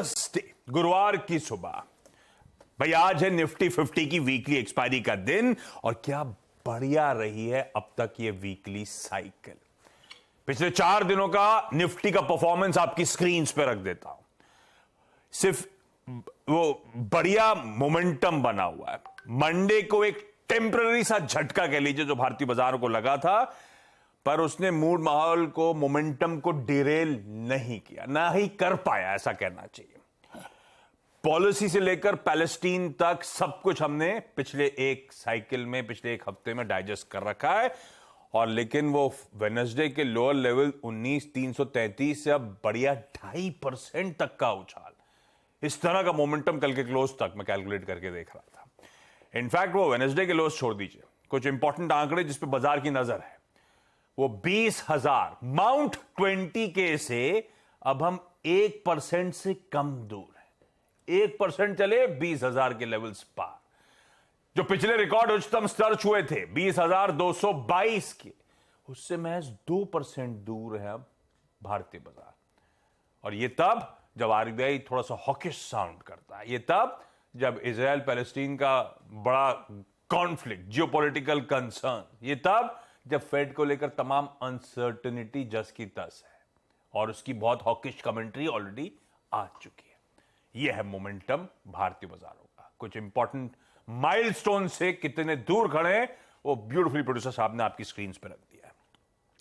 Thursday, गुरुवार की सुबह। भाई आज है निफ्टी 50 की वीकली एक्सपायरी का दिन और क्या बढ़िया रही है अब तक ये वीकली साइकिल। पिछले 4 दिनों का निफ्टी का परफॉर्मेंस आपकी स्क्रीन पे रख देता हूं। सिर्फ वो बढ़िया मोमेंटम बना हुआ है। मंडे को एक टेम्पररी सा झटका कह लीजिए जो भारतीय बाजारों को लगा था, पर उसने मूड माहौल को, मोमेंटम को डिरेल नहीं किया, ना ही कर पाया, ऐसा कहना चाहिए। पॉलिसी से लेकर पैलेस्टीन तक सब कुछ हमने पिछले एक साइकिल में, पिछले एक हफ्ते में डाइजेस्ट कर रखा है। और लेकिन वो वेडनेसडे के लोअर लेवल 19,333 से अब बढ़िया 2.5% तक का उछाल, इस तरह का मोमेंटम कल के क्लोज तक मैं कैलकुलेट करके देख रहा था। इनफैक्ट वो वेडनेसडे के लोज छोड़ दीजिए, कुछ इंपॉर्टेंट आंकड़े जिस पे बाजार की नजर है, वो 20,000 माउंट 20K से अब हम 1% से कम दूर है। 1% चले 20,000 के लेवल्स पार। जो पिछले रिकॉर्ड उच्चतम स्तर छुए थे 20,222 के, उससे महज 2% दूर है अब भारतीय बाजार। और ये तब जब आरबीआई थोड़ा सा हॉकिश साउंड करता है, ये तब जब इजराइल पैलेस्टीन का बड़ा कॉन्फ्लिक्ट, जियोपॉलिटिकल कंसर्न, ये तब जब फेड को लेकर तमाम अनसर्टेनिटी जस की तस है और उसकी बहुत हॉकिश कमेंट्री ऑलरेडी आ चुकी है। यह है मोमेंटम भारतीय बाजारों का। कुछ इंपॉर्टेंट माइलस्टोन से कितने दूर खड़े हैं वो ब्यूटीफुली प्रोड्यूसर साहब ने आपकी स्क्रीन पर रख दिया है।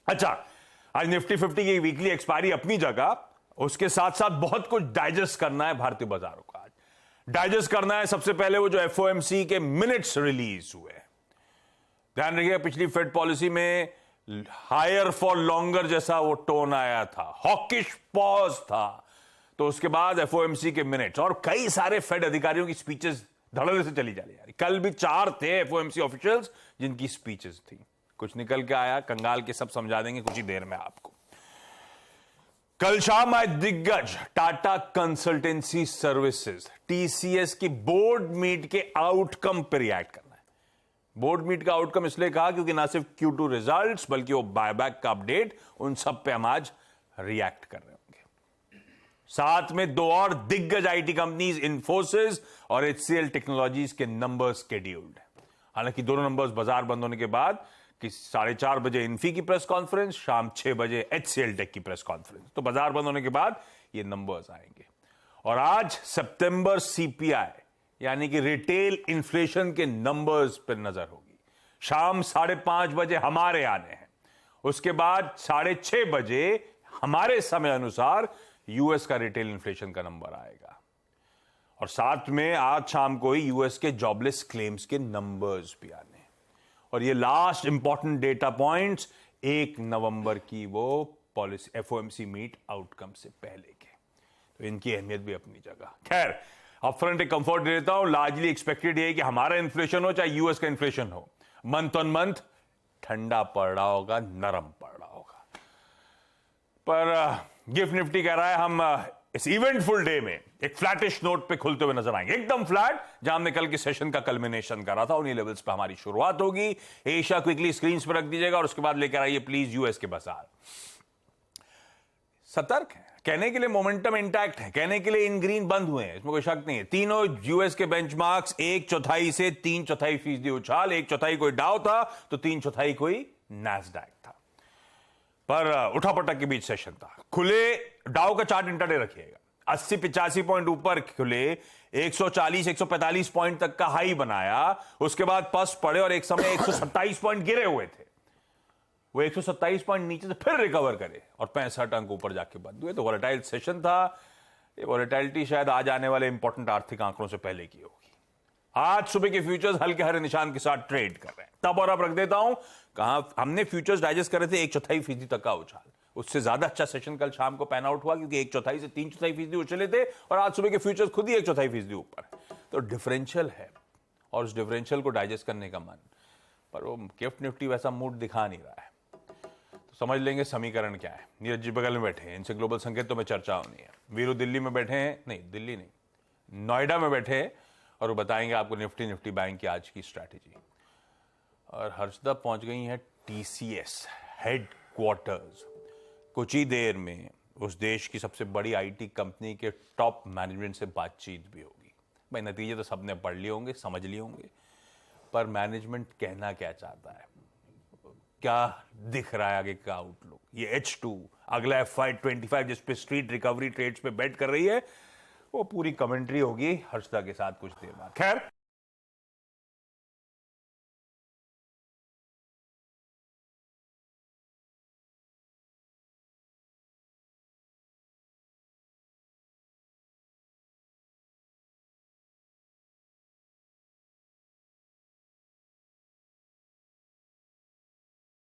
अच्छा, आज निफ्टी 50 की वीकली एक्सपायरी अपनी जगह, उसके साथ साथ बहुत कुछ डाइजेस्ट करना है भारतीय बाजारों का। आज डाइजेस्ट करना है सबसे पहले वो जो एफओएमसी के मिनट्स रिलीज हुए। ध्यान रखिएगा, पिछली फेड पॉलिसी में हायर फॉर लॉन्गर जैसा वो टोन आया था, हॉकिश पॉज था। तो उसके बाद एफओएमसी के मिनट्स और कई सारे फेड अधिकारियों की स्पीचेस धड़ल्ले से चली जा रही है। कल भी 4 थे एफओएमसी ऑफिशियल्स जिनकी स्पीचेस थी। कुछ निकल के आया, कंगाल के सब समझा देंगे कुछ ही देर में आपको। कल शाम आज दिग्गज टाटा कंसल्टेंसी सर्विसेज टीसीएस की बोर्ड मीट के आउटकम पर रिएक्ट करना है। बोर्ड मीट का आउटकम इसलिए कहा क्योंकि ना सिर्फ Q2 रिजल्ट्स बल्कि वो बायबैक का अपडेट, उन सब पे हम आज रिएक्ट कर रहे होंगे। साथ में 2 और दिग्गज आईटी कंपनीज इन्फोसिस और HCL टेक्नोलॉजीज के नंबर्स शेड्यूल्ड है। हालांकि दोनों नंबर्स बाजार बंद होने के बाद कि 4:30 बजे इन्फी की प्रेस कॉन्फ्रेंस, शाम 6 बजे HCL टेक की प्रेस कॉन्फ्रेंस, तो बाजार बंद होने के बाद ये नंबर्स आएंगे। और आज सितंबर सीपीआई यानी कि रिटेल इन्फ्लेशन के नंबर्स पर नजर होगी। शाम 5:30 बजे हमारे आने हैं। उसके बाद 6:30 बजे हमारे समय अनुसार यूएस का रिटेल इन्फ्लेशन का नंबर आएगा। और साथ में आज शाम को ही यूएस के जॉबलेस क्लेम्स के नंबर्स भी आने। और ये लास्ट इंपॉर्टेंट डेटा पॉइंट्स 1 नवंबर की वो पॉलिसी एफओएमसी मीट आउटकम से पहले के, तो इनकी अहमियत भी अपनी जगह। खैर, अपफ्रंट एक कंफर्ट दे देता हूं, लार्जली एक्सपेक्टेड है कि हमारा इन्फ्लेशन हो चाहे यूएस का इन्फ्लेशन हो, मंथ ऑन मंथ ठंडा पड़ रहा होगा, नरम पड़ रहा होगा। पर गिफ्ट निफ्टी कह रहा है हम इस इवेंटफुल डे में एक फ्लैटिश नोट पे खुलते हुए नजर आएंगे, एकदम फ्लैट, जहां हमने कल के सेशन का कल्मिनेशन करा था, उन्हीं लेवल्स पे हमारी शुरुआत होगी। एशिया क्विकली स्क्रीन पर रख दीजिएगा और उसके बाद लेकर आइए प्लीज यूएस के बाजार। सतर्क है, कहने के लिए मोमेंटम इंटैक्ट है, कहने के लिए इन ग्रीन बंद हुए हैं, इसमें कोई शक नहीं है। तीनों यूएस के बेंचमार्क्स 1/4 से 3/4% उछाल, 1/4 कोई डाउ था तो 3/4 कोई नैस्डैक था। पर उठापटक के बीच सेशन था। खुले डाउ का चार्ट इंटरडे रखिएगा, 80-85 पॉइंट ऊपर खुले, 140-145 पॉइंट तक का हाई बनाया, उसके बाद पस पड़े और एक समय 127 पॉइंट गिरे हुए थे। वो 127 पॉइंट नीचे से फिर रिकवर करे और 65 अंक ऊपर जाके बंद हुए। तो वॉलेटाइल सेशन था। ये वॉलेटाइलिटी शायद आज आने वाले इंपॉर्टेंट आर्थिक आंकड़ों से पहले की होगी। आज सुबह के फ्यूचर्स हल्के हरे निशान के साथ ट्रेड कर रहे हैं। तब और अब रख देता हूं, कहां हमने फ्यूचर्स डाइजेस्ट कर रहे थे 1/4% तक का उछाल, उससे ज्यादा अच्छा सेशन कल शाम को पैन आउट हुआ क्योंकि 1/4 से 3/4% उछले थे और आज सुबह के फ्यूचर्स खुद ही 1/4% ऊपर। तो डिफरेंशियल है और उस डिफरेंशियल को डाइजेस्ट करने का मन, पर वो गिफ्ट निफ्टी वैसा मूड दिखा नहीं रहा है। तो समझ लेंगे समीकरण क्या है। नीरज जी बगल में बैठे हैं, इनसे ग्लोबल संकेत तो में चर्चा होनी है। वीरू दिल्ली में बैठे हैं, नहीं दिल्ली नहीं, नोएडा में बैठे हैं और वो बताएंगे आपको निफ्टी बैंक की आज की स्ट्रैटेजी। और हर्षदा पहुंच गई है टीसीएस हेडक्वार्टर्स। कुछ ही देर में उस देश की सबसे बड़ी आईटी कंपनी के टॉप मैनेजमेंट से बातचीत भी होगी। भाई नतीजे तो सबने पढ़ लिए होंगे, समझ लिए होंगे, पर मैनेजमेंट कहना क्या चाहता है, क्या दिख रहा है आगे का आउटलुक, ये H2 अगला FY25 जिस पे स्ट्रीट रिकवरी ट्रेड्स पे बेट कर रही है, वो पूरी कमेंट्री होगी हर्षदा के साथ कुछ देर बाद। खैर